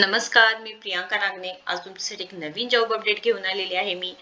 नमस्कार, मी प्रियांका नागने आज तुमच्यासाठी एक नवीन जॉब अपडेट घेऊन आलेली आहे। मी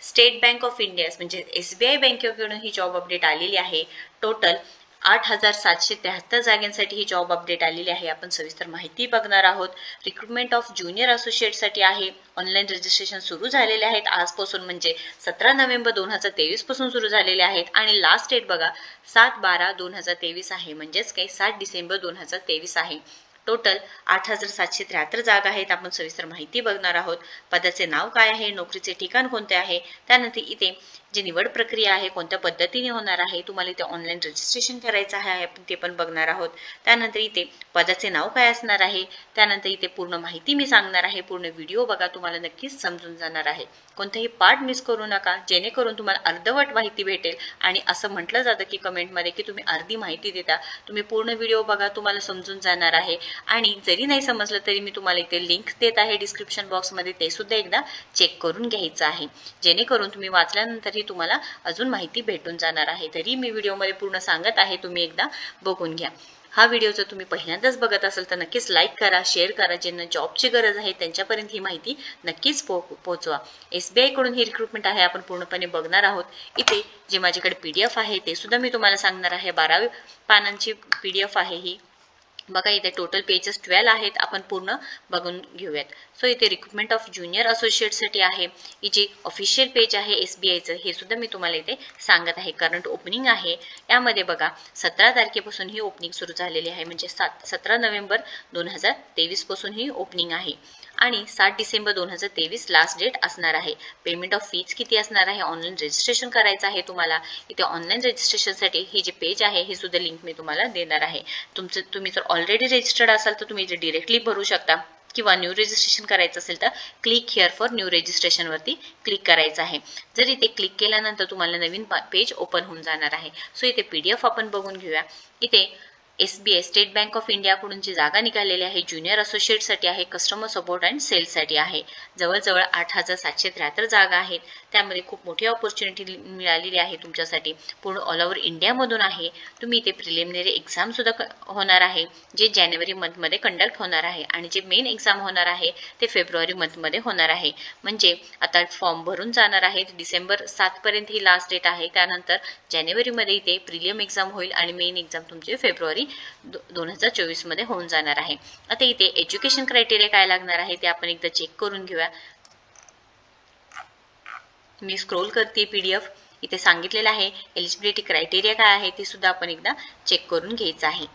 स्टेट बँक ऑफ इंडिया म्हणजे SBI बँकेकडून ही जॉब अपडेट आलेली आहे। टोटल 8,773 जागांसाठी ही जॉब अपडेट आलेली आहे। आपण सविस्तर माहिती बघणार आहोत। रिक्रुटमेंट ऑफ ज्युनियर असोसिएट साठी आहे। ऑनलाईन रजिस्ट्रेशन सुरू झालेले आहेत आजपासून, म्हणजे 17 नोव्हेंबर 2023 पासून सुरू झालेले आहेत आणि लास्ट डेट बघा 7/12/2023 आहे, म्हणजेच काही 7 डिसेंबर 2023 आहे। टोटल 8,773 जागा आहेत। आपण सविस्तर माहिती बघणार आहोत। पदाचे नाव काय आहे, नोकरीचे ठिकाण कोणते आहे, त्यानंतर इथे जी निवड प्रक्रिया आहे कोणत्या पद्धतीने होणार आहे, तुम्हाला इथे ऑनलाईन रजिस्ट्रेशन करायचं आहे आपण ते पण बघणार आहोत। त्यानंतर इथे पदाचे नाव काय असणार आहे, त्यानंतर इथे पूर्ण माहिती मी सांगणार आहे। पूर्ण व्हिडिओ बघा, तुम्हाला नक्कीच समजून जाणार आहे। कोणतेही पार्ट मिस करू नका, जेणेकरून तुम्हाला अर्धवट माहिती भेटेल। आणि असं म्हटलं जातं की कमेंटमध्ये की तुम्ही अर्धी माहिती देता, तुम्ही पूर्ण व्हिडिओ बघा, तुम्हाला समजून जाणार आहे। आणि जरी नाही समजलं तरी मी तुम्हाला इथे लिंक देत आहे डिस्क्रिप्शन बॉक्समध्ये, ते सुद्धा एकदा चेक करून घ्यायचं आहे, जेणेकरून तुम्ही वाचल्यानंतरही तुम्हाला अजून माहिती भेटून जाणार आहे। तरी मी व्हिडिओमध्ये पूर्ण सांगत आहे, तुम्ही एकदा बघून घ्या। हा व्हिडिओ जर तुम्ही पहिल्यांदाच बघत असाल तर नक्कीच लाईक करा, शेअर करा। ज्यांना जॉबची गरज आहे त्यांच्यापर्यंत ही माहिती नक्कीच पोहोचवा। SBI कडून ही रिक्रुटमेंट आहे, आपण पूर्णपणे बघणार आहोत। इथे जे माझ्याकडे PDF आहे ते सुद्धा मी तुम्हाला सांगणार आहे। 12 पानांची PDF आहे ही बघा। इथे टोटल पेजेस 12 आहेत, आपण पूर्ण बघून घेऊयात। सो इथे रिक्रुटमेंट ऑफ ज्युनियर असोसिएट साठी आहे। ही जी ऑफिशियल पेज आहे SBIचं, हे सुद्धा मी तुम्हाला इथे सांगत आहे। करंट ओपनिंग आहे यामध्ये बघा 17 तारखेपासून ही ओपनिंग सुरू झालेली आहे, म्हणजे 17 नोव्हेंबर 2023 पासून ही ओपनिंग आहे आणि 7 डिसेंबर 2023 लास्ट डेट असणार आहे। पेमेंट ऑफ फीज किती असणार आहे, ऑनलाईन रजिस्ट्रेशन करायचं आहे तुम्हाला। इथे ऑनलाईन रजिस्ट्रेशनसाठी ही जी पेज आहे ही सुद्धा लिंक मी तुम्हाला देणार आहे। तुम्ही जर ऑलरेडी रजिस्टर्ड असाल तर तुम्ही इथे डायरेक्टली भरू शकता, किंवा न्यू रजिस्ट्रेशन करायचं असेल तर click here for new registration वरती क्लिक करायचं आहे। जर इथे क्लिक केल्यानंतर तुम्हाला नवीन पेज ओपन होऊन जाणार आहे। सो इथे PDF आपण बघून घेऊया। इथे SBI state bank of India कडून जी जागा निघालेली आहे ज्युनियर असोसिएट साठी आहे, कस्टमर सपोर्ट अँड सेल्स साठी आहे। जवळजवळ 8,773 जागा आहेत। त्यामध्ये खूप मोठी ऑपॉर्च्युनिटी मिळालेली आहे तुमच्यासाठी। पूर्ण ऑल ओव्हर इंडिया मधून आहे। तुम्ही इथे प्रिलिमिनरी एक्झाम सुद्धा होणार आहे, जे जानेवारी मंथ मध्ये कंडक्ट होणार आहे आणि जे मेन एक्झाम होणार आहे ते फेब्रुवारी मंथ मध्ये होणार आहे। म्हणजे आता फॉर्म भरून जाणार आहेत। डिसेंबर 7 पर्यंत ही लास्ट डेट आहे। त्यानंतर जानेवारी मध्ये इथे प्रिलियम एक्झाम होईल आणि मेन एक्झाम तुमची फेब्रुवारी 2024 मध्ये होऊन जाणार आहे। आता इथे एज्युकेशन क्रायटेरिया काय लागणार आहे ते आपण एकदा चेक करून घेऊया। मी स्क्रोल करते PDF, इथे सांगितलेलं आहे एलिजिबिलिटी क्रायटेरिया काय आहे ते सुद्धा आपण एकदा चेक करून घ्यायचं आहे।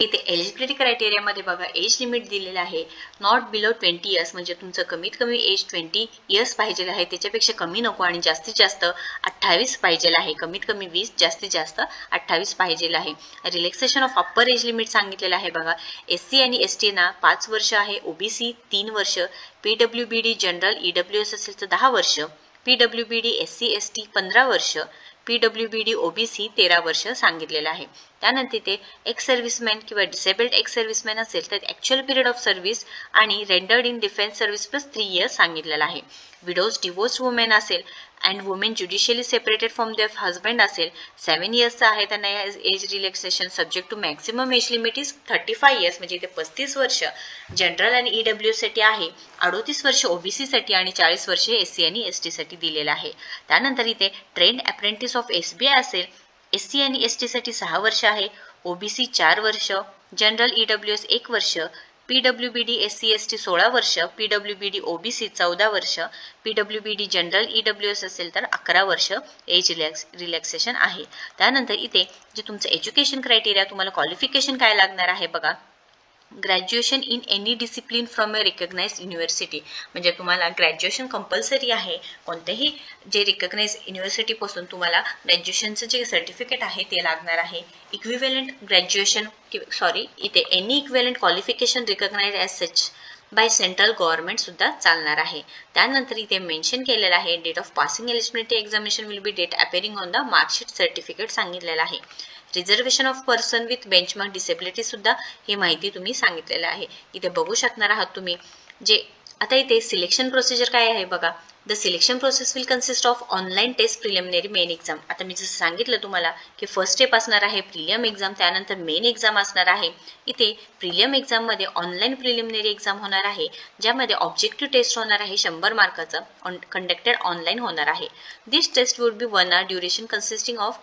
इथे एलिजिबिलिटी क्रायटेरिया मध्ये बघा एज लिमिट दिलेलं आहे, नॉट बिलो 20 इयर्स, म्हणजे तुमचं कमीत कमी एज 20 इयर्स पाहिजे आहे, त्याच्यापेक्षा कमी नको, आणि जास्तीत जास्त 28 पाहिजे आहे। कमीत कमी 20, जास्तीत जास्त 28 पाहिजे आहे। Relaxation of upper age limit सांगितलेलं आहे बघा। SC आणि ST ना 5 वर्ष आहे, OBC 3 वर्ष, PWBD जनरल EWS असेल तर 10 वर्ष, PWBD SC ST 15 वर्ष, PWBD OBC 13 वर्ष सांगितलेलं आहे। त्यानंतर ते एक्स सर्व्हिसमॅन किंवा डिसेबल्ड एक्स सर्व्हिसमॅन असेल तर ऍक्च्युअल पिरियड ऑफ सर्व्हिस आणि rendered in defence service plus 3 years सांगितलेलं आहे। विडोज डिवोर्स वुमेन असेल and women judicially separated from their husband असेल 7 इयर्सचा आहे त्यांना age relaxation subject to maximum age limit is 35 years, म्हणजे इथे 35 वर्ष जनरल आणि EWS साठी आहे, 38 वर्ष OBC साठी आणि 40 वर्ष SC आणि ST साठी दिलेलं आहे। त्यानंतर इथे ट्रेंड अप्रेंटिस ऑफ SBI असेल, SC आणि ST साठी 6 वर्ष आहे, OBC 4 वर्ष, जनरल EWS 1 वर्ष, PWBD SC ST 16 वर्ष, PWBD OBC 14 वर्ष, PWBD जनरल EWS असेल तर 11 वर्ष एज रिलॅक्सेशन आहे। त्यानंतर इथे जे तुमचं एज्युकेशन क्रायटेरिया, तुम्हाला क्वालिफिकेशन काय लागणार आहे बघा। Graduation in any discipline from a recognised university, म्हणजे तुम्हाला ग्रॅज्युएशन कंपल्सरी आहे। कोणत्याही जे रिकग्नाइज्ड युनिव्हर्सिटी पासून तुम्हाला ग्रॅज्युएशनचं जे सर्टिफिकेट आहे ते लागणार आहे। इक्विव्हॅलंट ग्रॅज्युएशन इथे any equivalent qualification recognised as such by central government सुद्धा चालणार आहे। त्यानंतर इथे मेन्शन केलेलं आहे date of passing eligibility examination will be date appearing on the marksheet certificate सांगितलेलं आहे। Reservation of person with benchmark disability सुद्धा ही माहिती तुम्ही सांगितलेलं आहे। इथे बघू शकणार आहात तुम्ही जे आता इथे सिलेक्शन प्रोसिजर काय आहे बघा. The selection process will consist of online test, preliminary, main exam. आता मी जसं सांगितलं तुम्हाला की फर्स्ट स्टेप असणार आहे प्रिलियम एक्झाम, त्यानंतर मेन एक्झाम असणार आहे. इथे प्रिलियम एक्झाम मध्ये ऑनलाईन प्रिलिमिनरी एक्झाम होणार आहे, ज्यामध्ये ऑब्जेक्टिव्ह टेस्ट होणार आहे 100 मार्काचं, कंडक्टेड ऑनलाईन होणार आहे. This test would be 1 hour duration consisting of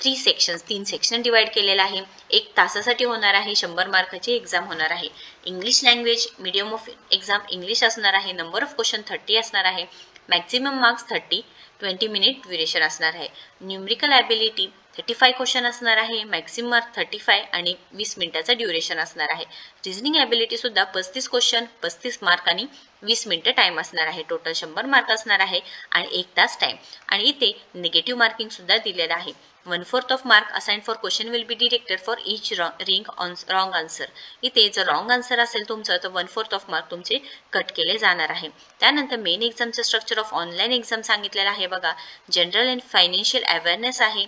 3 sections, 3 section divide केलेला आहे. 1 तासासाठी होणार आहे. 100 मार्काची एक्झाम होणार आहे. English language medium of exam English असणार आहे. नंबर ऑफ क्वेश्चन 30 असणार आहे. मॅक्झिमम मार्क्स 30, 20 मिनिट ड्युरेशन असणार आहे. न्यूमरिकल ॲबिलिटी 35 क्वेश्चन असणार आहे. मॅक्झिमम मार्क 35 आणि 20 मिनिटाचा ड्युरेशन असणार आहे. रिझनिंग ॲबिलिटी सुद्धा 35 क्वेश्चन, 35 मार्क आणि 20 मिनिटं टाइम असणार आहे. टोटल 100 मार्क असणार आहे आणि 1 तास टाइम. आणि इथे निगेटिव्ह मार्किंग सुद्धा दिलेलं आहे. 1/4 of mark assigned for question will be directed for each ring on wrong answer. इथे जर रॉंग आन्सर असेल तुमचं तर 1/4 ऑफ मार्क तुमचे कट केले जाणार आहे. त्यानंतर main एक्झामचं structure of online exam सांगितलेलं आहे बघा. जनरल अँड फायनान्शियल अवेअरनेस आहे.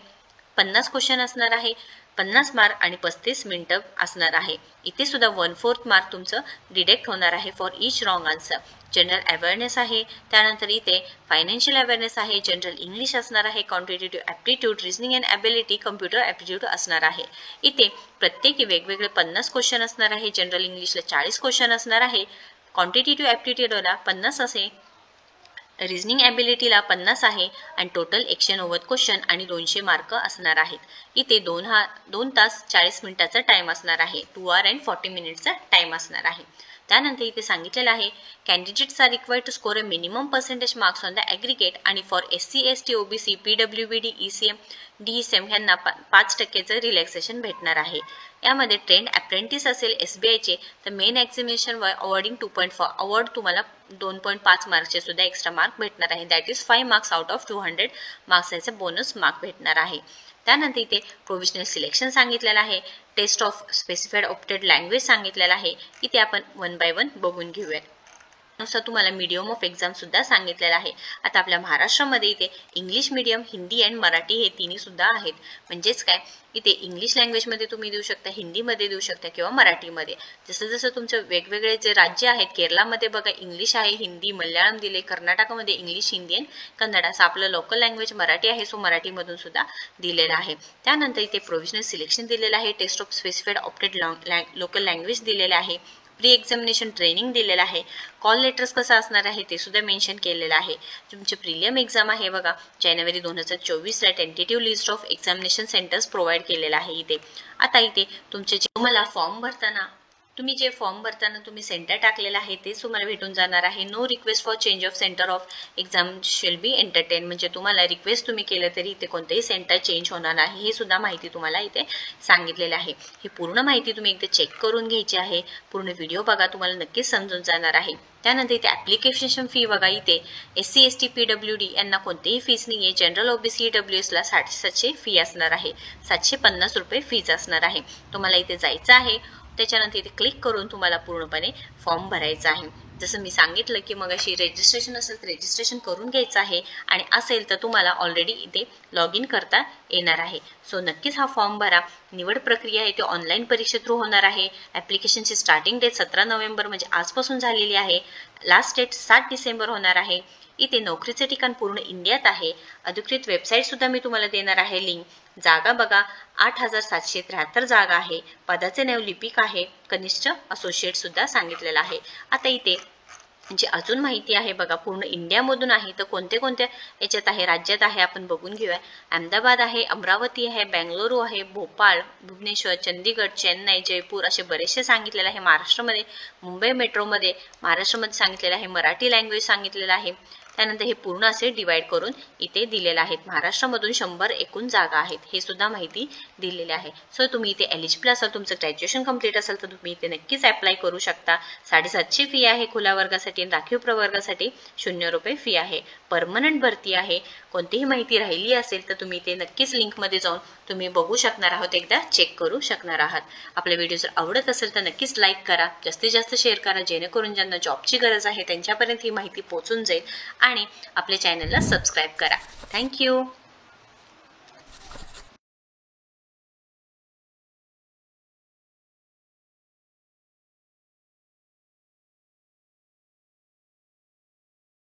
50 क्वेश्चन असणार आहे. 50 मार्क आणि 35 मिनिटं असणार आहे. इथे सुद्धा 1/4 मार्क तुमचं डिडक्ट होणार आहे for each wrong answer. General awareness आहे. त्यानंतर इथे फायनान्शियल अवेअरनेस आहे. जनरल इंग्लिश असणार आहे. Quantitative aptitude, reasoning and ability, computer aptitude असणार आहे. इथे प्रत्येकी वेगवेगळे 50 क्वेश्चन असणार आहे. जनरल इंग्लिशला 40 क्वेश्चन असणार आहे. क्वांटिटेटिव्ह ॲप्टिट्यूडला 50 असे, रिझनिंग ॲबिलिटीला 50 आहे आणि टोटल 190 क्वेश्चन आणि 200 मार्क असणार आहेत. इथे 2 तास 40 मिनिटाचा टाइम असणार आहे. 2 hour and 40 मिनिटचा टाइम असणार आहे. त्यानंतर इथे सांगितलेलं आहे candidates are required to score a minimum percentage marks on the aggregate आणि for SC, ST, OBC, PWBD, ECM, DSM ह्यांना 5% रिलॅक्सेशन भेटणार आहे. यामध्ये ट्रेंड अप्रेंटिस असेल SBIचे तर मेन एक्झामिनेशन अवॉर्डिंग 2.4 अवॉर्ड तुम्हाला 2.5 मार्क्सचे सुद्धा एक्स्ट्रा मार्क भेटणार आहे. That is 5 marks out of 200 marks याचे बोनस मार्क भेटणार आहे. त्यानंतर इथे प्रोव्हिजनल सिलेक्शन सांगितलेलं आहे. Test of specified opted language सांगितलेला आहे. इथे आपण 1 by 1 बघून घेऊया. नुसार तुम्हाला मीडियम ऑफ एक्झाम सुद्धा सांगितलेलं आहे. आता आपल्या महाराष्ट्रामध्ये इथे English medium, Hindi and Marathi हे तिन्ही सुद्धा आहेत. म्हणजेच काय, इथे इंग्लिश लँग्वेजमध्ये तुम्ही देऊ शकता, हिंदीमध्ये देऊ शकता किंवा मराठीमध्ये. जसं जसं तुमचं वेगवेगळे जे राज्य आहेत, केरळमध्ये बघा इंग्लिश आहे, हिंदी, मल्याळम दिले. कर्नाटकामध्ये इंग्लिश, हिंदी अँड कन्नड. असं आपलं लोकल लँग्वेज मराठी आहे, सो मराठीमधून सुद्धा दिलेलं आहे. त्यानंतर इथे प्रोव्हिजनल सिलेक्शन दिलेलं आहे. Test of specified opted local language दिलेलं आहे. प्री एक्झामिनेशन ट्रेनिंग दिलेलं आहे. कॉल लेटर्स कसं असणार आहे ते सुद्धा मेन्शन केलेलं आहे. तुमचे प्रिलियम एक्झाम आहे बघा, जानेवारी 2024ला tentative list of examination centres provide केलेलं आहे इथे. आता इथे तुमचे जे तुम्हाला फॉर्म भरताना तुम्ही सेंटर टाकलेलं आहे तेच तुम्हाला भेटून जाणार आहे. No request for change of centre of exam shall be entertain. म्हणजे तुम्हाला रिक्वेस्ट तुम्ही केलं तरी इथे कोणतेही सेंटर चेंज होणार नाही. हे सुद्धा माहिती तुम्हाला इथे सांगितलेलं आहे. ही पूर्ण माहिती तुम्ही एकदा चेक करून घ्यायची आहे. पूर्ण व्हिडिओ बघा, तुम्हाला नक्कीच समजून जाणार आहे. त्यानंतर इथे ऍप्लिकेशन फी बघा. इथे SC, ST, PWD यांना कोणतीही फीस नाही आहे. जनरल, OBC, EWSला 700 फी असणार आहे. 750 रुपये फीज असणार आहे. तुम्हाला इथे जायचं आहे. त्याच्यानंतर इथे क्लिक करून तुम्हाला पूर्णपणे फॉर्म भरायचा आहे. जसं मी सांगितलं की मग अशी रजिस्ट्रेशन असेल तर रजिस्ट्रेशन करून घ्यायचं आहे आणि असेल तर तुम्हाला ऑलरेडी इथे लॉग इन करता येणार आहे. सो नक्कीच हा फॉर्म भरा. निवड प्रक्रिया आहे ती ऑनलाईन परीक्षे थ्रू होणार आहे. ॲप्लिकेशनची स्टार्टिंग डेट 17 नोव्हेंबर म्हणजे आजपासून झालेली आहे. लास्ट डेट 7 डिसेंबर होणार आहे. इथे नोकरीचे ठिकाण पूर्ण इंडियात आहे. अधिकृत वेबसाईट सुद्धा मी तुम्हाला देणार आहे लिंक. जागा बघा 8773 जागा आहे. पदाचे नाव लिपिक आहे. कनिष्ठ असोसिएट सुद्धा सांगितलेलं आहे. आता इथे जी अजून माहिती आहे बघा, पूर्ण इंडियामधून आहे तर कोणत्या याच्यात आहे, राज्यात आहे आपण बघून घेऊया. अहमदाबाद आहे, अमरावती आहे, बेंगळुरू आहे, भोपाळ, भुवनेश्वर, चंदीगड, चेन्नई, जयपूर असे बरेचसे सांगितलेले आहे. महाराष्ट्रामध्ये मुंबई मेट्रोमध्ये महाराष्ट्रामध्ये सांगितलेलं आहे. मराठी लँग्वेज सांगितलेलं आहे. त्यानंतर हे पूर्ण असे डिवाइड करून इथे दिलेलं आहे. महाराष्ट्रामधून 100 एकूण जागा आहेत हे सुद्धा माहिती दिलेली आहे. सो तुम्ही इथे एलिजिबल असाल, तुमचं ग्रॅज्युएशन कंप्लीट असेल तर तुम्ही इथे नक्कीच अप्लाय करू शकता. 750 फी आहे खुल्या वर्गासाठी आणि राखीव प्रवर्गासाठी 0 रुपये फी आहे. परमनंट भरती आहे. कोणतीही माहिती राहिली असेल तर तुम्ही इथे नक्कीच लिंकमध्ये जाऊन तुम्ही बघू शकणार आहात, एकदा चेक करू शकणार आहात. आपला व्हिडिओ जर आवडत असेल तर नक्कीच लाईक करा, जास्तीत जास्त शेअर करा, जेणेकरून ज्यांना जॉबची गरज आहे त्यांच्यापर्यंत ही माहिती पोहोचून जाईल. आणि आपल्या चॅनलला सबस्क्राईब करा. थँक्यू.